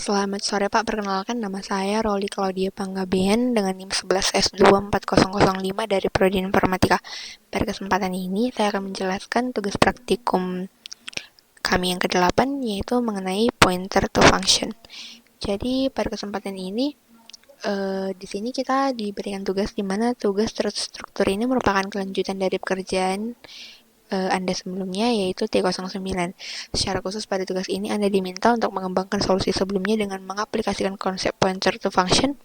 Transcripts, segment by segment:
Selamat sore Pak, perkenalkan nama saya Roli Claudia Panggabean dengan NIM 11S24005 dari Prodi Informatika. Pada kesempatan ini saya akan menjelaskan tugas praktikum kami yang ke-8 yaitu mengenai pointer to function. Jadi pada kesempatan ini di sini kita diberikan tugas di mana tugas terstruktur ini merupakan kelanjutan dari pekerjaan Anda sebelumnya, yaitu T09. Secara khusus pada tugas ini Anda diminta untuk mengembangkan solusi sebelumnya dengan mengaplikasikan konsep pointer to function,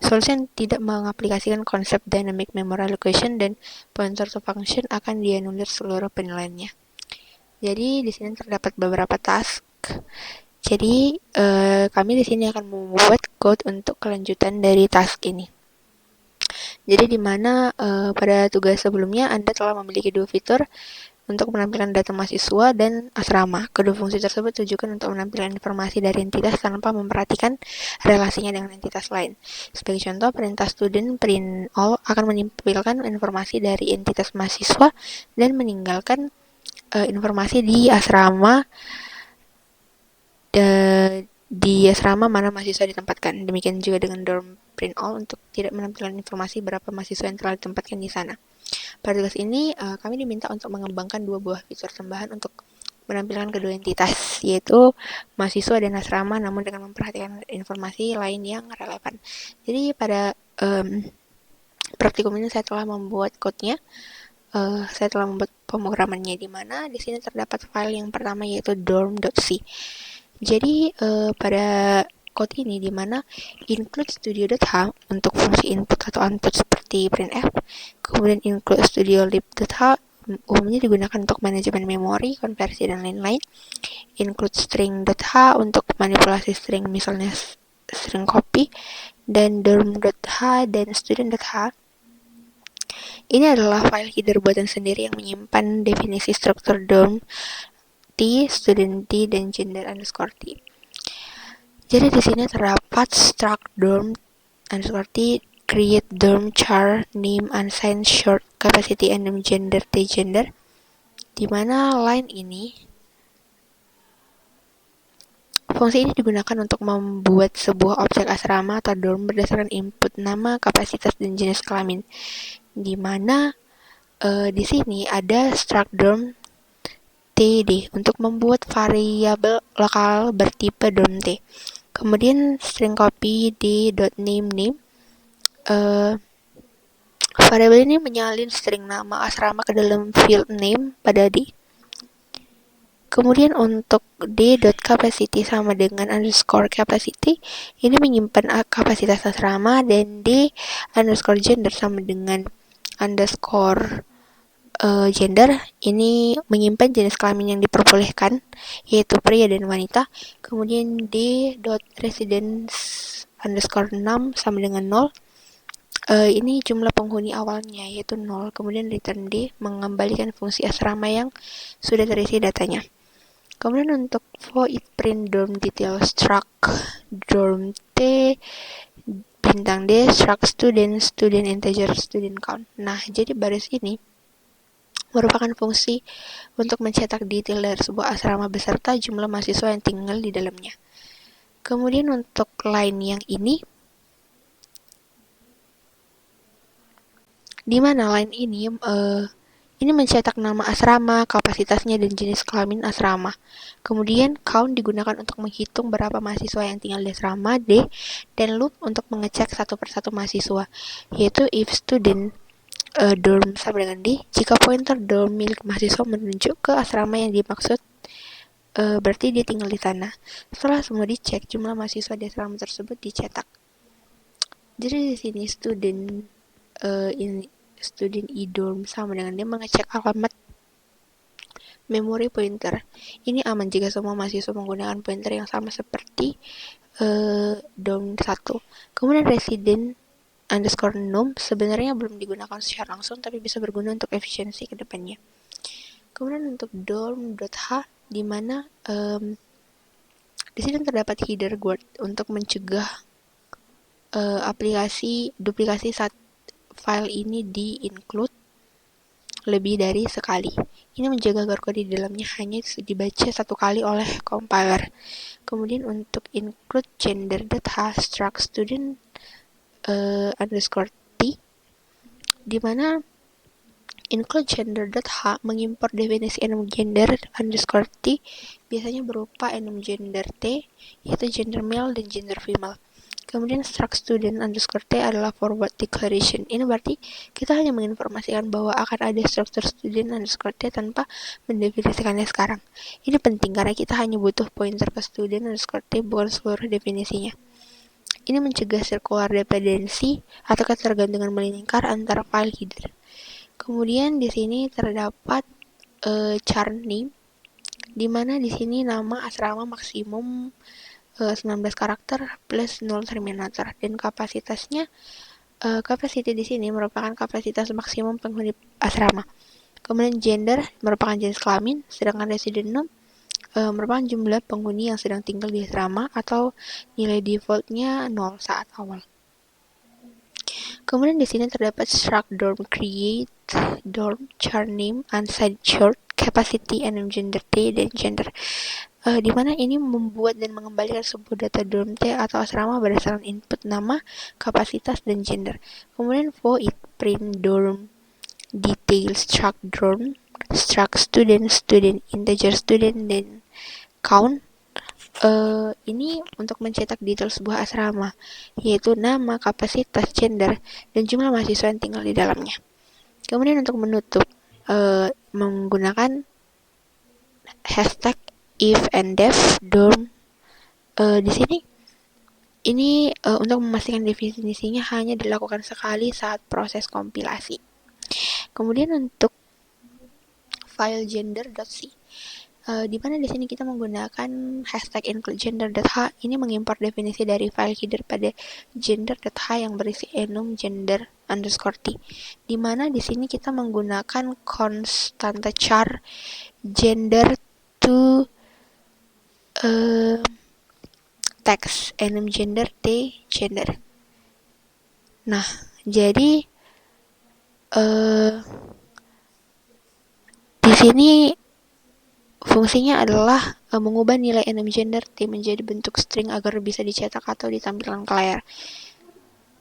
solusi yang tidak mengaplikasikan konsep dynamic memory allocation, dan pointer to function akan dianulir seluruh penilaiannya. Jadi di sini terdapat beberapa task. Jadi kami di sini akan membuat code untuk kelanjutan dari task ini. Jadi di mana pada tugas sebelumnya Anda telah memiliki dua fitur untuk menampilkan data mahasiswa dan asrama. Kedua fungsi tersebut ditujukan untuk menampilkan informasi dari entitas tanpa memperhatikan relasinya dengan entitas lain. Sebagai contoh, perintah student print all akan menampilkan informasi dari entitas mahasiswa dan meninggalkan informasi di asrama mana mahasiswa ditempatkan. Demikian juga dengan dorm print all untuk tidak menampilkan informasi berapa mahasiswa yang telah ditempatkan di sana. Pada tugas ini, kami diminta untuk mengembangkan dua buah fitur tambahan untuk menampilkan kedua entitas, yaitu mahasiswa dan asrama, namun dengan memperhatikan informasi lain yang relevan. Jadi pada praktikum ini saya telah membuat code-nya, saya telah membuat pemrogramannya, di mana di sini terdapat file yang pertama yaitu dorm.c. Jadi pada code ini di mana include studio.h untuk fungsi input atau output seperti printf, kemudian include studio.lib.h umumnya digunakan untuk manajemen memori, konversi, dan lain-lain. Include string.h untuk manipulasi string, misalnya string copy, dan dorm.h dan student.h. Ini adalah file header buatan sendiri yang menyimpan definisi struktur dorm T, student T, dan gender underscore T. Jadi di sini terdapat struct dorm underscore T, create dorm char, name, unsigned, short, capacity, and gender T gender. Di mana line ini, fungsi ini digunakan untuk membuat sebuah objek asrama atau dorm berdasarkan input nama, kapasitas, dan jenis kelamin. Di mana di sini ada struct dorm TD untuk membuat variabel lokal bertipe dorm T. Kemudian string copy d.name variabel ini menyalin string nama asrama ke dalam field name pada D. Kemudian untuk d.capacity sama dengan underscore capacity, ini menyimpan kapasitas asrama, dan d underscore gender sama dengan underscore gender, ini menyimpan jenis kelamin yang diperbolehkan, yaitu pria dan wanita. Kemudian d.residence underscore 6 sama dengan 0, ini jumlah penghuni awalnya yaitu 0. Kemudian return d mengembalikan fungsi asrama yang sudah terisi datanya. Kemudian untuk void print dorm detail struct dorm t bintang d struct student integer student count. Nah, jadi baris ini merupakan fungsi untuk mencetak detail dari sebuah asrama beserta jumlah mahasiswa yang tinggal di dalamnya. Kemudian untuk line yang ini, di mana line ini mencetak nama asrama, kapasitasnya, dan jenis kelamin asrama. Kemudian count digunakan untuk menghitung berapa mahasiswa yang tinggal di asrama D, dan loop untuk mengecek satu persatu mahasiswa, yaitu if student dorm sama dengan D, jika pointer dorm milik mahasiswa menunjuk ke asrama yang dimaksud, berarti dia tinggal di sana. Setelah semua dicek, jumlah mahasiswa di asrama tersebut dicetak. Jadi di sini student e-dorm sama dengan dia mengecek alamat memori pointer. Ini aman jika semua mahasiswa menggunakan pointer yang sama seperti dorm 1. Kemudian resident underscore num sebenarnya belum digunakan secara langsung, tapi bisa berguna untuk efisiensi ke depannya. Kemudian untuk dorm.h, di mana di sini terdapat header guard untuk mencegah duplikasi saat file ini di-include lebih dari sekali. Ini menjaga agar kode di dalamnya hanya dibaca satu kali oleh compiler. Kemudian untuk include gender data struct student underscore t, di mana include gender data mengimpor definisi enum gender underscore t biasanya berupa enum gender t, yaitu gender male dan gender female. Kemudian struct student underscore t adalah forward declaration. Ini berarti kita hanya menginformasikan bahwa akan ada struktur student underscore t tanpa mendefinisikannya sekarang. Ini penting karena kita hanya butuh pointer ke student underscore t, bukan seluruh definisinya. Ini mencegah circular dependency atau ketergantungan melingkar antara file header. Kemudian di sini terdapat char name, di mana di sini nama asrama maksimum 19 karakter plus 0 terminator, dan kapasitasnya capacity di sini merupakan kapasitas maksimum penghuni asrama. Kemudian gender merupakan jenis kelamin, sedangkan resident name merupakan jumlah penghuni yang sedang tinggal di asrama atau nilai defaultnya 0 saat awal. Kemudian di sini terdapat struct dorm create, dorm, char name, unsigned short, capacity, and gender T dan gender. Di mana ini membuat dan mengembalikan sebuah data dorm T atau asrama berdasarkan input nama, kapasitas, dan gender. Kemudian void print dorm detail struct dorm, struct student, student integer student, dan count. Ini untuk mencetak detail sebuah asrama, yaitu nama, kapasitas, gender, dan jumlah mahasiswa yang tinggal di dalamnya. Kemudian untuk menutup, menggunakan hashtag if and def dorm. Di sini ini untuk memastikan definisinya hanya dilakukan sekali saat proses kompilasi. Kemudian untuk file gender.c, di mana di sini kita menggunakan hashtag include gender.h, ini mengimpor definisi dari file header pada gender.h yang berisi enum gender underscore t, di mana di sini kita menggunakan konstanta char gender to text enum gender t gender. Nah, jadi di sini fungsinya adalah mengubah nilai enum gender t menjadi bentuk string agar bisa dicetak atau ditampilkan ke layar.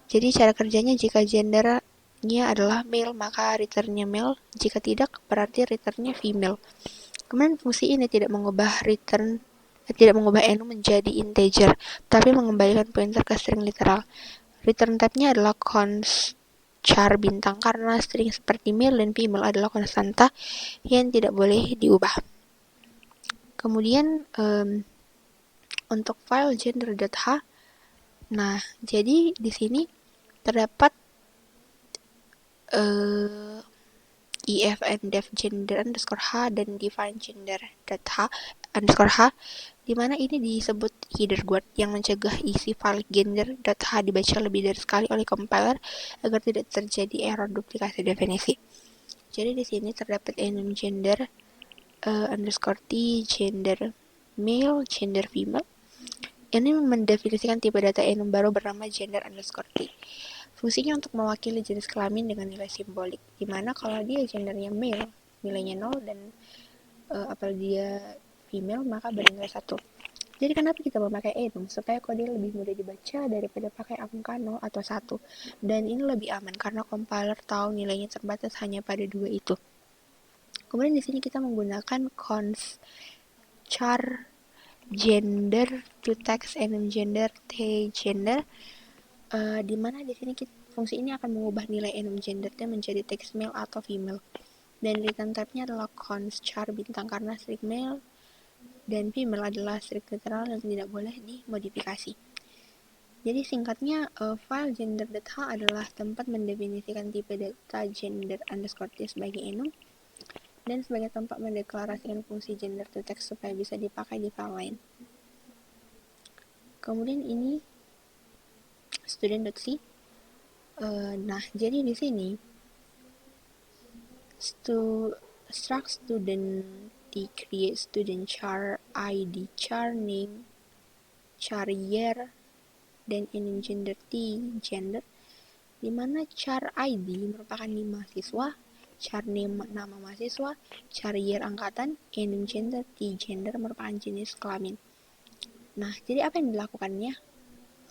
Jadi cara kerjanya, jika gendernya adalah male maka returnnya male, jika tidak berarti returnnya female. Kemudian fungsi ini tidak mengubah enum menjadi integer, tapi mengembalikan pointer ke string literal. Return type-nya adalah const char bintang karena string seperti male dan female adalah konstanta yang tidak boleh diubah. Kemudian untuk file gender.h, nah jadi di sini terdapat if and def gender underscore h dan define gender.h underscore h, dimana ini disebut header guard yang mencegah isi file gender.h dibaca lebih dari sekali oleh compiler agar tidak terjadi error duplikasi definisi. Jadi di sini terdapat enum gender underscore t, gender male, gender female. Ini mendefinisikan tipe data enum baru bernama gender underscore t. Fungsinya untuk mewakili jenis kelamin dengan nilai simbolik, dimana kalau dia gendernya male, nilainya 0, dan apabila dia female, maka bernilai 1. Jadi kenapa kita memakai enum? Supaya kode lebih mudah dibaca daripada pakai angka 0 atau 1. Dan ini lebih aman karena compiler tahu nilainya terbatas hanya pada 2 itu. Kemudian di sini kita menggunakan const char gender to text enum gender t gender, di mana di sini fungsi ini akan mengubah nilai enum gender t menjadi text male atau female. Dan return type-nya adalah const char bintang karena string male dan female adalah string literal yang tidak boleh dimodifikasi. Jadi singkatnya, file gender.h adalah tempat mendefinisikan tipe data gender underscore t sebagai enum dan sebagai tempat mendeklarasikan fungsi gender to text supaya bisa dipakai di file lain. Kemudian ini student.c. Nah, jadi di sini struct student t create student char id, char name, char year, dan enum gender t gender, di mana char id merupakan mahasiswa, char name nama mahasiswa, char year angkatan, enum gender t gender merupakan jenis kelamin. Nah, jadi apa yang dilakukannya?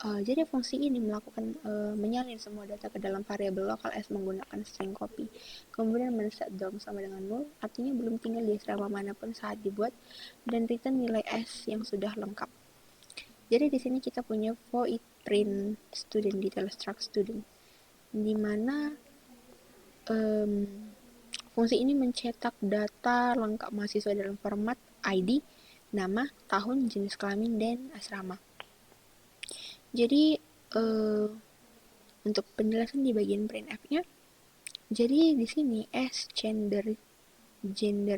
Jadi fungsi ini melakukan menyalin semua data ke dalam variabel lokal S menggunakan string copy. Kemudian men-set dorm sama dengan null, artinya belum tinggal di asrama manapun saat dibuat, dan return nilai S yang sudah lengkap. Jadi di sini kita punya void print student detail struct student, di mana fungsi ini mencetak data lengkap mahasiswa dalam format ID, nama, tahun, jenis kelamin, dan asrama. Jadi untuk penjelasan di bagian printf-nya, jadi di sini S gender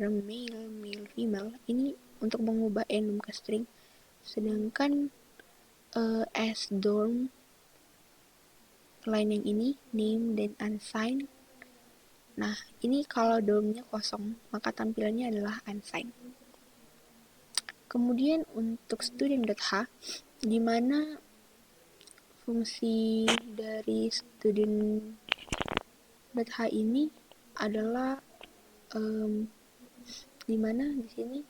male female ini untuk mengubah enum ke string, sedangkan S dorm line yang ini name dan unsigned. Nah, ini kalau dormnya kosong, maka tampilannya adalah unsigned. Kemudian untuk student.h, di mana fungsi dari student.h ini adalah di mana di sini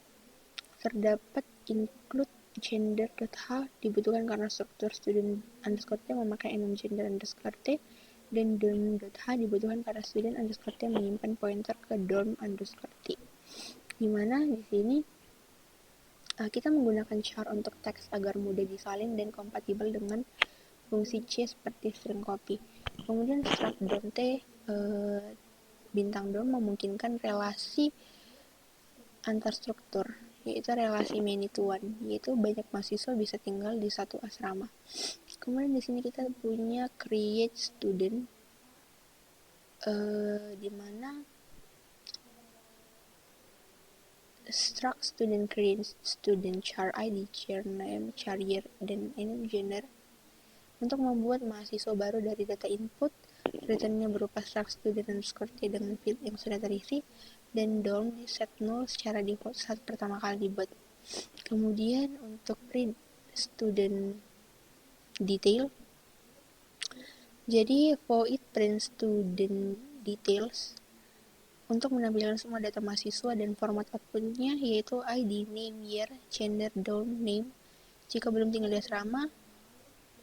terdapat include gender.h dibutuhkan karena struktur student underscore t memakai enum gender underscore t, dan dorm.h dibutuhkan karena student underscore t menyimpan pointer ke dorm underscore t. Dimana di sini kita menggunakan char untuk teks agar mudah disalin dan kompatibel dengan fungsi C seperti string copy. Kemudian struct dorm t bintang dorm memungkinkan relasi antar struktur, yaitu relasi many to one, yaitu banyak mahasiswa bisa tinggal di satu asrama. Kemudian di sini kita punya create student, di mana struct student create student char ID, char name, char year, dan enum gender untuk membuat mahasiswa baru dari data input. Returnnya berupa struct student underscore t dengan field yang sudah terisi, dan dorm di set null secara default saat pertama kali dibuat. Kemudian untuk print student detail, jadi void print student details untuk menampilkan semua data mahasiswa dan format outputnya yaitu ID, name, year, gender, dorm, name. Jika belum tinggal di asrama,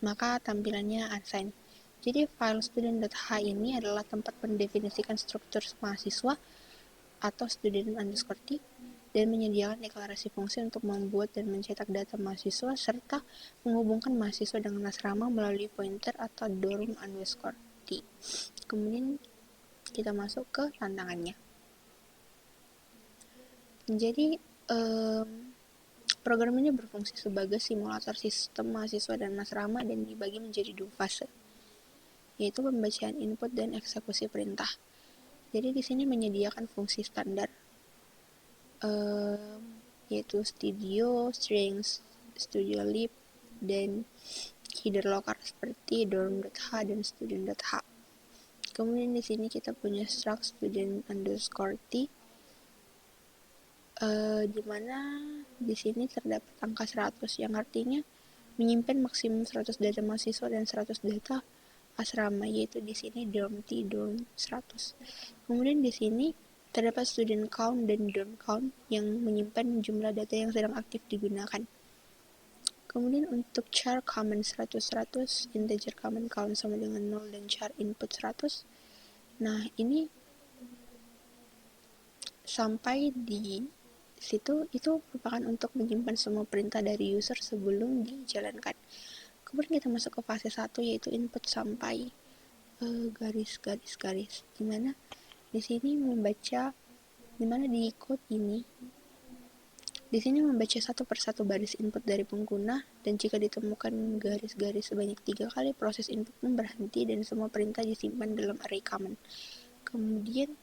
maka tampilannya unsigned. Jadi file student.h ini adalah tempat mendefinisikan struktur mahasiswa atau student underscore t, dan menyediakan deklarasi fungsi untuk membuat dan mencetak data mahasiswa serta menghubungkan mahasiswa dengan asrama melalui pointer atau dorm underscore t. Kemudian kita masuk ke tantangannya. Jadi program ini berfungsi sebagai simulator sistem mahasiswa dan asrama dan dibagi menjadi 2 fase, yaitu pembacaan input dan eksekusi perintah. Jadi di sini menyediakan fungsi standar, yaitu studio, strings, studio lib, dan header lokal seperti dorm.h dan student.h. Kemudian di sini kita punya struct student underscore t, di mana di sini terdapat angka 100 yang artinya menyimpan maksimum 100 data mahasiswa dan 100 data asrama, yaitu di sini dorm t dorm 100. Kemudian di sini terdapat student count dan dorm count yang menyimpan jumlah data yang sedang aktif digunakan. Kemudian untuk char common 100, integer common count sama dengan 0, dan char input 100. Nah, ini sampai di situ itu merupakan untuk menyimpan semua perintah dari user sebelum dijalankan. Kemudian kita masuk ke fase 1 yaitu input sampai garis, dimana di sini di code ini di sini membaca satu persatu baris input dari pengguna, dan jika ditemukan garis-garis sebanyak 3 kali, proses input pun berhenti dan semua perintah disimpan dalam array common. Kemudian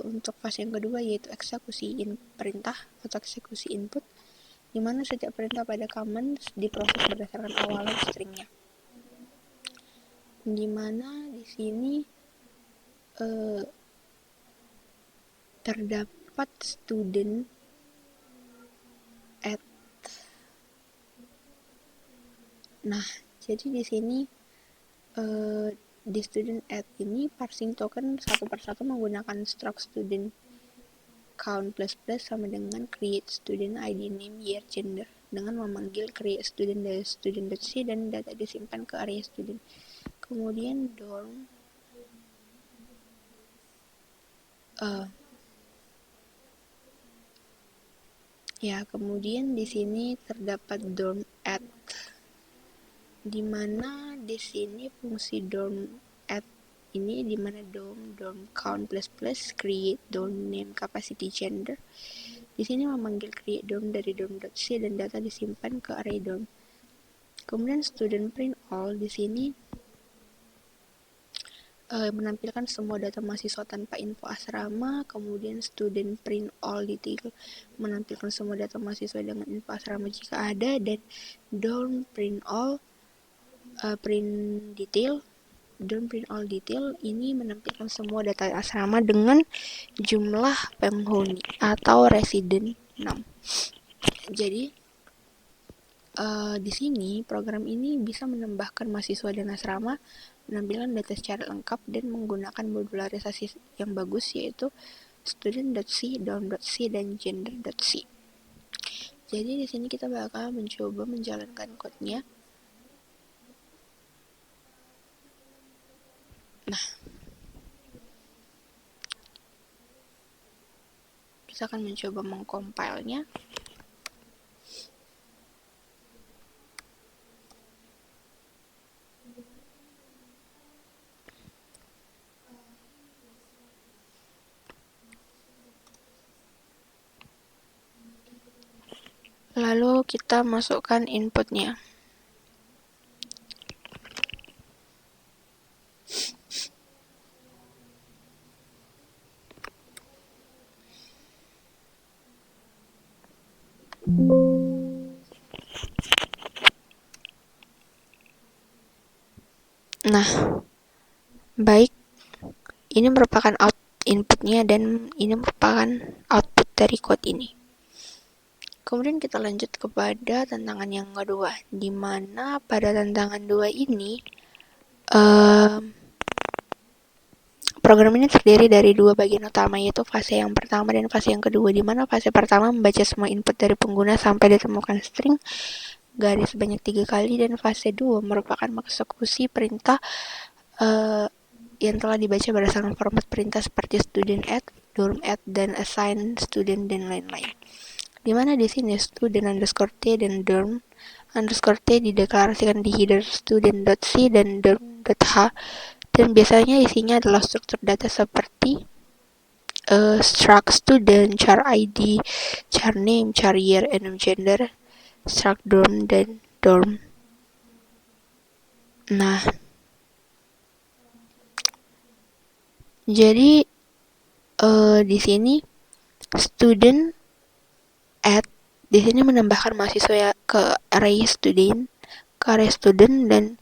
untuk fase yang kedua yaitu eksekusi perintah atau eksekusi input, di mana setiap perintah pada common diproses berdasarkan awalan stringnya. Di mana di sini terdapat student add. Nah, jadi di sini di student add ini parsing token satu persatu menggunakan struct student count plus plus sama dengan create student ID name year gender dengan memanggil create student dari student.c dan data disimpan ke area student. Kemudian dorm kemudian di sini terdapat dorm add, di mana di sini fungsi dorm add ini di mana dorm count plus plus create dorm name capacity gender. Di sini memanggil create dorm dari dorm.c dan data disimpan ke array dorm. Kemudian student print all di sini menampilkan semua data mahasiswa tanpa info asrama. Kemudian student print all detail menampilkan semua data mahasiswa dengan info asrama jika ada, dan dorm print all dorm print all detail ini menampilkan semua data asrama dengan jumlah penghuni atau resident 6. Jadi di sini program ini bisa menambahkan mahasiswa dan asrama, menampilkan data secara lengkap dan menggunakan modularisasi yang bagus, yaitu student.c, dorm.c, dan gender.c. Jadi di sini kita bakal mencoba menjalankan code-nya. Nah, kita akan mencoba mengcompile-nya. Lalu kita masukkan inputnya. Nah, baik, ini merupakan inputnya dan ini merupakan output dari code ini. Kemudian kita lanjut kepada tantangan yang kedua, di mana pada tantangan 2 ini program ini terdiri dari 2 bagian utama, yaitu fase yang pertama dan fase yang kedua, di mana fase pertama membaca semua input dari pengguna sampai ditemukan string garis sebanyak 3 kali, dan fase 2 merupakan mengeksekusi perintah yang telah dibaca berdasarkan format perintah seperti student add, dorm add, dan assign student, dan lain-lain. Di mana di sini student underscore t dan dorm underscore t dideklarasikan di header student.c dan dorm.h, dan biasanya isinya adalah struktur data seperti struct student, char id, char name, char year, and gender, struct dorm, dan dorm. Nah, jadi di sini student add di sini menambahkan mahasiswa ke array student, dan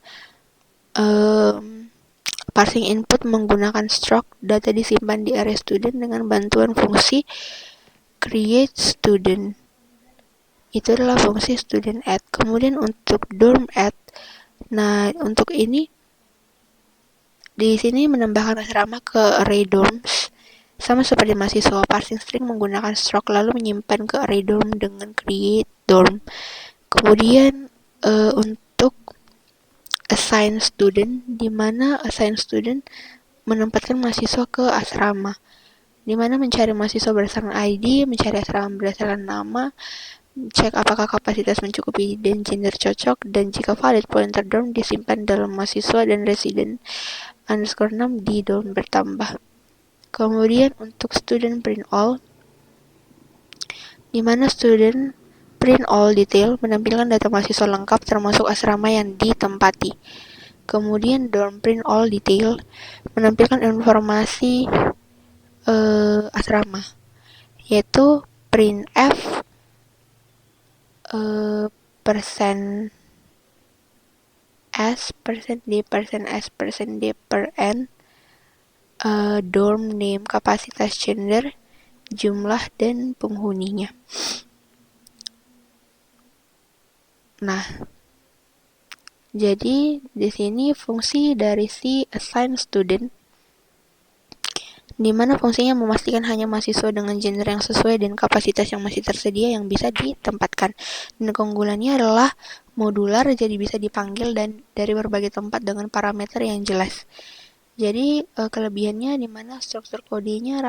parsing input menggunakan struct, data disimpan di array student dengan bantuan fungsi create student. Itu adalah fungsi student add. Kemudian untuk dorm add, nah untuk ini di sini menambahkan asrama ke array dorms. Sama seperti mahasiswa, parsing string menggunakan struct lalu menyimpan ke array dorm dengan create dorm. Kemudian untuk assign student, di mana assign student menempatkan mahasiswa ke asrama, di mana mencari mahasiswa berdasarkan ID, mencari asrama berdasarkan nama, cek apakah kapasitas mencukupi dan gender cocok, dan jika valid pointer dorm disimpan dalam mahasiswa dan resident underscore 6 di dorm bertambah. Kemudian untuk student print all, di mana student print all detail menampilkan data mahasiswa lengkap termasuk asrama yang ditempati. Kemudian dorm print all detail menampilkan informasi asrama, yaitu printf persen s, persen d, persen s, persen d per n, dorm name, kapasitas, gender, jumlah, dan penghuninya. Nah, jadi di sini fungsi dari si assign student. di mana fungsinya memastikan hanya mahasiswa dengan gender yang sesuai dan kapasitas yang masih tersedia yang bisa ditempatkan. Dan keunggulannya adalah modular, jadi bisa dipanggil dan dari berbagai tempat dengan parameter yang jelas. Jadi kelebihannya di mana struktur kodenya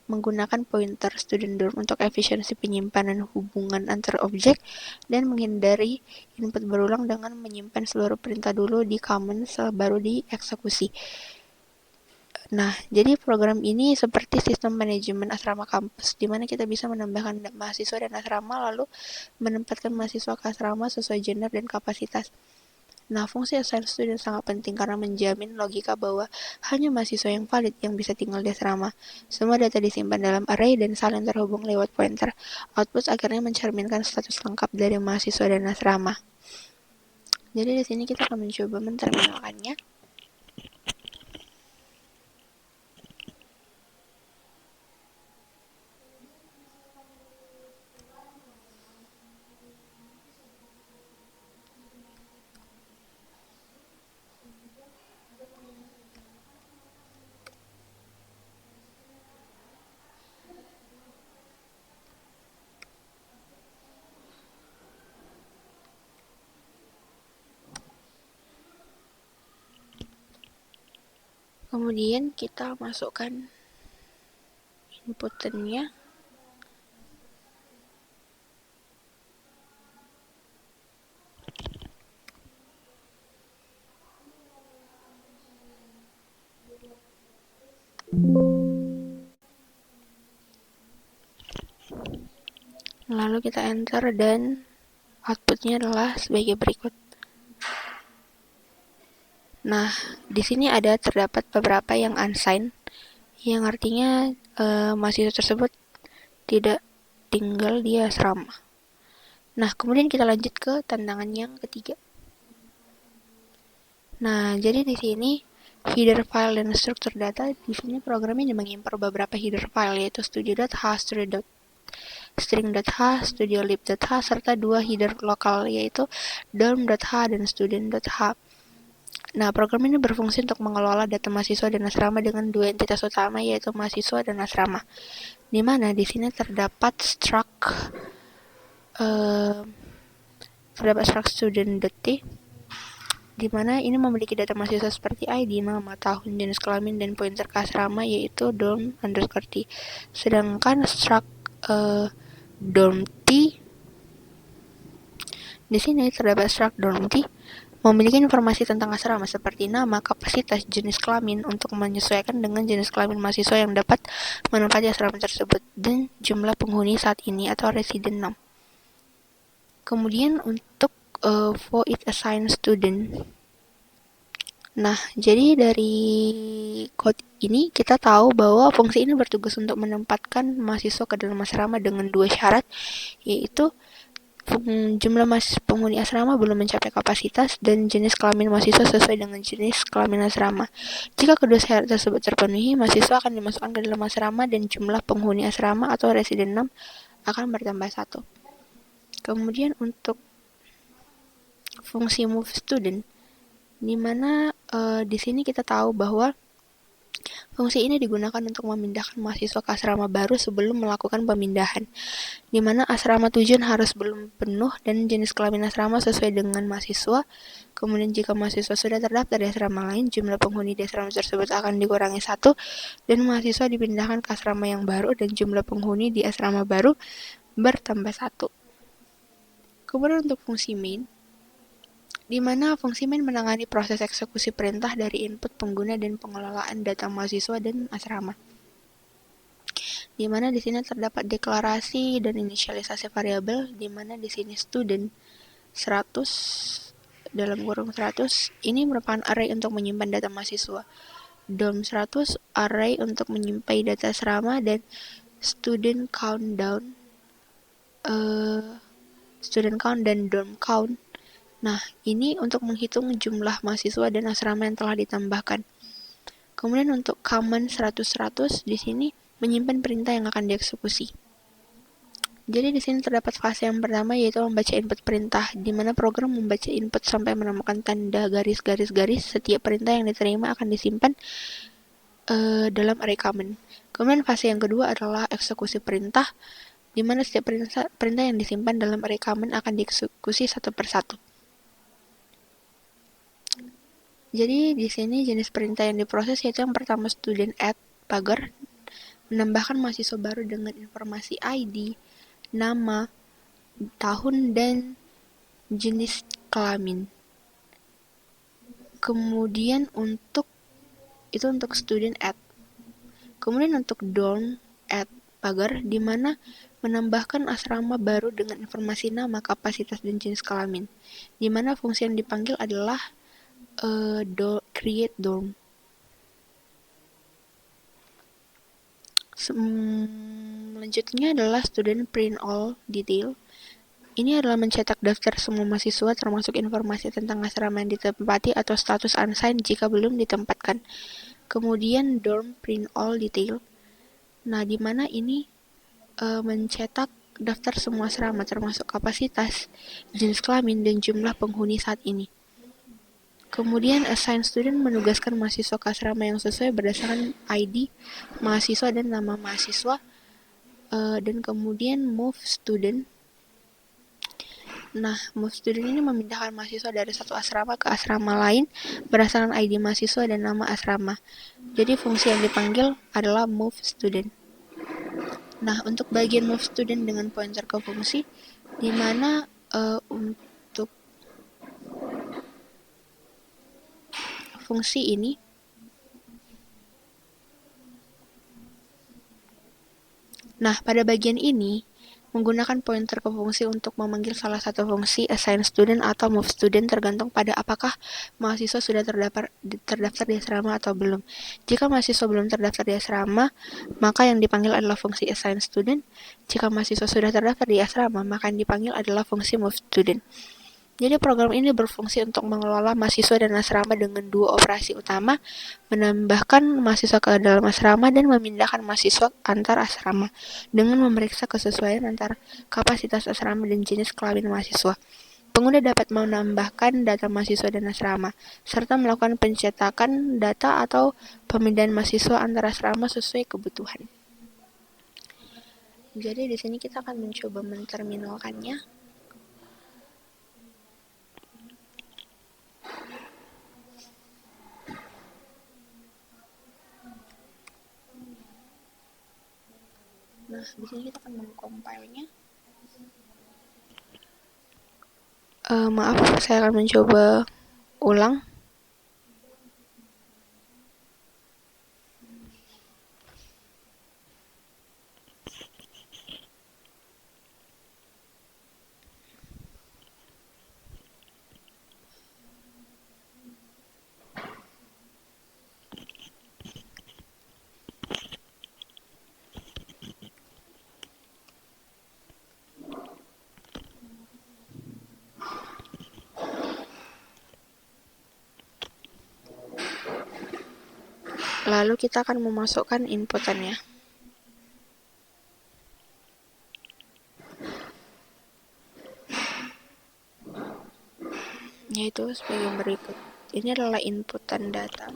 menggunakan pointer student dorm untuk efisiensi penyimpanan hubungan antar objek dan menghindari input berulang dengan menyimpan seluruh perintah dulu di commons baru dieksekusi. Nah, jadi program ini seperti sistem manajemen asrama kampus, di mana kita bisa menambahkan mahasiswa dan asrama lalu menempatkan mahasiswa ke asrama sesuai gender dan kapasitas. Nah, fungsi assign student sangat penting karena menjamin logika bahwa hanya mahasiswa yang valid yang bisa tinggal di asrama. Semua data disimpan dalam array dan saling terhubung lewat pointer. Output akhirnya mencerminkan status lengkap dari mahasiswa dan asrama. Jadi di sini kita akan mencoba menterminalkannya. Kemudian kita masukkan inputannya. Lalu kita enter dan outputnya adalah sebagai berikut. Nah, di sini terdapat beberapa yang unsigned, yang artinya mahasiswa tersebut tidak tinggal di asrama. Nah, kemudian kita lanjut ke tantangan yang ketiga. Nah, jadi di sini header file dan struktur data, di sini programnya mengimpor beberapa header file yaitu studio.h, string.h, studiolib.h, serta 2 header lokal yaitu dorm.h dan student.h. Nah, program ini berfungsi untuk mengelola data mahasiswa dan asrama dengan 2 entitas utama yaitu mahasiswa dan asrama. Di mana di sini terdapat struct student.t, di mana ini memiliki data mahasiswa seperti ID, nama, tahun, jenis kelamin, dan pointer ke asrama yaitu dorm_t. Sedangkan struct dorm_t, di sini terdapat struct dorm_t memiliki informasi tentang asrama seperti nama, kapasitas, jenis kelamin untuk menyesuaikan dengan jenis kelamin mahasiswa yang dapat menempati asrama tersebut dan jumlah penghuni saat ini atau resident 6. Kemudian untuk void assign student. Nah, jadi dari code ini kita tahu bahwa fungsi ini bertugas untuk menempatkan mahasiswa ke dalam asrama dengan 2 syarat, yaitu jumlah penghuni asrama belum mencapai kapasitas dan jenis kelamin mahasiswa sesuai dengan jenis kelamin asrama. Jika kedua syarat tersebut terpenuhi, mahasiswa akan dimasukkan ke dalam asrama dan jumlah penghuni asrama atau resident 6 akan bertambah 1. Kemudian untuk fungsi move student, di mana di sini kita tahu bahwa fungsi ini digunakan untuk memindahkan mahasiswa ke asrama baru sebelum melakukan pemindahan, di mana asrama tujuan harus belum penuh dan jenis kelamin asrama sesuai dengan mahasiswa. Kemudian jika mahasiswa sudah terdaftar di asrama lain, jumlah penghuni di asrama tersebut akan dikurangi 1 dan mahasiswa dipindahkan ke asrama yang baru dan jumlah penghuni di asrama baru bertambah 1. Kemudian untuk fungsi main, di mana fungsi main menangani proses eksekusi perintah dari input pengguna dan pengelolaan data mahasiswa dan asrama. Di mana di sini terdapat deklarasi dan inisialisasi variabel, di mana di sini student 100 dalam kurung 100 ini merupakan array untuk menyimpan data mahasiswa. Dorm 100 array untuk menyimpan data asrama dan student count dan dorm count. Nah, ini untuk menghitung jumlah mahasiswa dan asrama yang telah ditambahkan. Kemudian untuk command 100-100 di sini menyimpan perintah yang akan dieksekusi. Jadi di sini terdapat fase yang pertama yaitu membaca input perintah, di mana program membaca input sampai menemukan tanda garis-garis-garis. Setiap perintah yang diterima akan disimpan dalam array common. Kemudian fase yang kedua adalah eksekusi perintah, di mana setiap perintah yang disimpan dalam array common akan dieksekusi satu persatu. Jadi di sini jenis perintah yang diproses yaitu yang pertama student add pagar, menambahkan mahasiswa baru dengan informasi ID, nama, tahun, dan jenis kelamin. Kemudian untuk student add. Kemudian untuk dorm add pagar, di mana menambahkan asrama baru dengan informasi nama, kapasitas, dan jenis kelamin. Di mana fungsi yang dipanggil adalah create dorm. Selanjutnya adalah student print all detail. Ini adalah mencetak daftar semua mahasiswa termasuk informasi tentang asrama yang ditempati atau status unsigned jika belum ditempatkan. Kemudian dorm print all detail. Nah, di mana ini mencetak daftar semua asrama termasuk kapasitas, jenis kelamin, dan jumlah penghuni saat ini. Kemudian assign student menugaskan mahasiswa ke asrama yang sesuai berdasarkan ID mahasiswa dan nama mahasiswa. Dan kemudian move student. Nah, move student ini memindahkan mahasiswa dari satu asrama ke asrama lain berdasarkan ID mahasiswa dan nama asrama. Jadi fungsi yang dipanggil adalah move student. Nah, untuk bagian move student dengan pointer ke fungsi, di mana untuk fungsi ini pada bagian ini menggunakan pointer ke fungsi untuk memanggil salah satu fungsi assign student atau move student tergantung pada apakah mahasiswa sudah terdaftar di asrama atau belum. Jika mahasiswa belum terdaftar di asrama, maka yang dipanggil adalah fungsi assign student. Jika mahasiswa sudah terdaftar di asrama, maka yang dipanggil adalah fungsi move student. Jadi program ini berfungsi untuk mengelola mahasiswa dan asrama dengan dua operasi utama, menambahkan mahasiswa ke dalam asrama dan memindahkan mahasiswa antar asrama dengan memeriksa kesesuaian antara kapasitas asrama dan jenis kelamin mahasiswa. Pengguna dapat menambahkan data mahasiswa dan asrama, serta melakukan pencetakan data atau pemindahan mahasiswa antar asrama sesuai kebutuhan. Jadi di sini kita akan mencoba menterminalkannya. Nah, di sini kita akan mengcompile-nya. Maaf, saya akan mencoba ulang. Lalu kita akan memasukkan inputannya. Yaitu sebagai berikut. Ini adalah inputan data.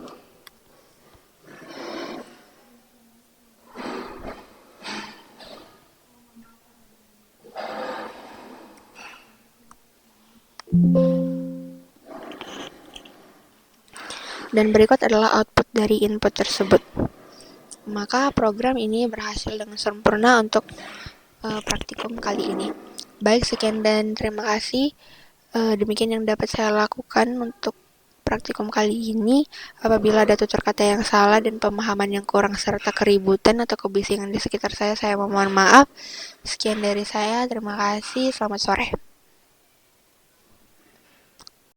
Dan berikut adalah output dari input tersebut. Maka program ini berhasil dengan sempurna untuk praktikum kali ini. Baik, sekian dan terima kasih. Demikian yang dapat saya lakukan untuk praktikum kali ini. Apabila ada tutur kata yang salah dan pemahaman yang kurang serta keributan atau kebisingan di sekitar saya mohon maaf. Sekian dari saya, terima kasih, selamat sore.